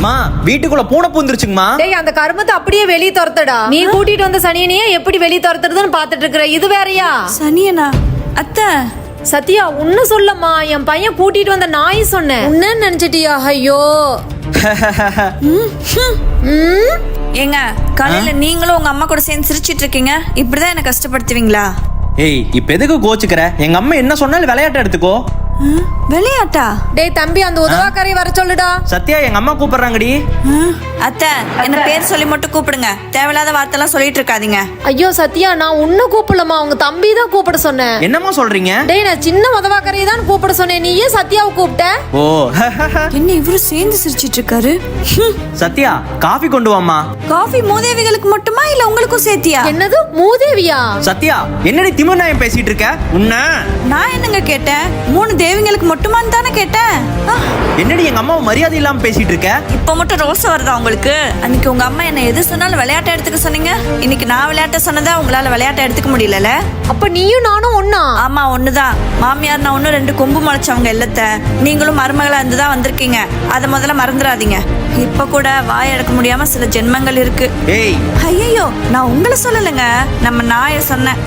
மா வீட்டுக்குள்ள பூனை பூந்துருச்சுங்கம்மா. டேய் அந்த கருமத்தை அப்படியே வெளிய துரத்தடா. நீ கூட்டிட்டு வந்த சனியனையே எப்படி வெளிய துரத்துறதுன்னு பாத்துட்டு இருக்கற. இது வேறயா? சனியனா? அத்தை சத்யா உன்ன சொல்லம்மா, என் பையன் கூட்டிட்டு வந்த நாய் சொன்னேன். உன்ன நினைச்சிட்டியா? ஐயோ. ஏங்க காலையில நீங்களும் உங்க அம்மா கூட சேர்ந்து சிரிச்சிட்டு இருக்கீங்க. இப்படிதான் என்ன கஷ்டப்படுத்துவீங்களா? ஏய் இப்ப எதுக்கு கோச்சுக்கிற? எங்க அம்மா என்ன சொன்னாலும் விளையாட்டு எடுத்துக்கோ. விளையாட்டா? டேய் தம்பி அந்த உதவாக்காரை வர சொல்லுடா. சத்யா எங்க அம்மா கூப்பிடுறாங்கடி. அத்தை என்ன பேர் சொல்லி மட்டும் கூப்பிடுங்க. தேவையில்லாத வார்த்தைலாம் சொல்லிட்டு இருக்காதீங்க. ஐயோ சத்யா நான் உன்ன கூப்பிடலமா, உங்க தம்பி தான் கூப்பிட சொன்னேன். என்னம்மா சொல்றீங்க? டேய் நான் சின்ன உதவாக்காரையை தான் கூப்பிட சொன்னேன். நீ ஏன் சத்யாவை கூப்பிட்ட? ஓ என்ன இவரு சேர்ந்து சிரிச்சிட்டு இருக்காரு? சத்யா காஃபி கொண்டு வாம்மா. காஃபி மூதேவிகளுக்கு மட்டுமா இல்ல உங்களுக்கும் சேர்த்தியா? என்னது மூதேவியா? சத்யா என்னடி திமிர் நாயம் பேசிட்டு இருக்க? உன்ன நான் என்னங்க கேட்டேன்? 3 தேவிங்களுக்கு மட்டுமான்னு தானே கேட்டேன். என்னடி எங்க அம்மாவை மரியாதை இல்லாம பேசிட்டு இருக்க? இப்ப மட்டும் ரோஸ் வருதா உங்களுக்கு? அன்னைக்கு உங்க அம்மா என்ன எது சொன்னாலும் விளையாட்டை எடுத்துக்க சொன்னீங்க. இன்னைக்கு நான் விளையாட்ட சொன்னதா உங்களால விளையாட்டை எடுத்துக்க முடியல. அப்ப நீயும் நானும் ஒண்ணா? ஆமா ஒண்ணுதான். மாமியார் நான் ஒண்ணு 2 கொம்பு முளைச்சவங்க இல்லத்த. நீங்களும் மருமகளா இருந்துதான் வந்திருக்கீங்க. அதை முதல்ல மறந்துடாதீங்க. இப்ப கூட வாய் அடக்க முடியாம சில ஜென்மங்கள் இருக்கு. ஏய் ஐயோ நான் உங்களை சொல்லலைங்க, நம்ம நாயை சொன்னேன்.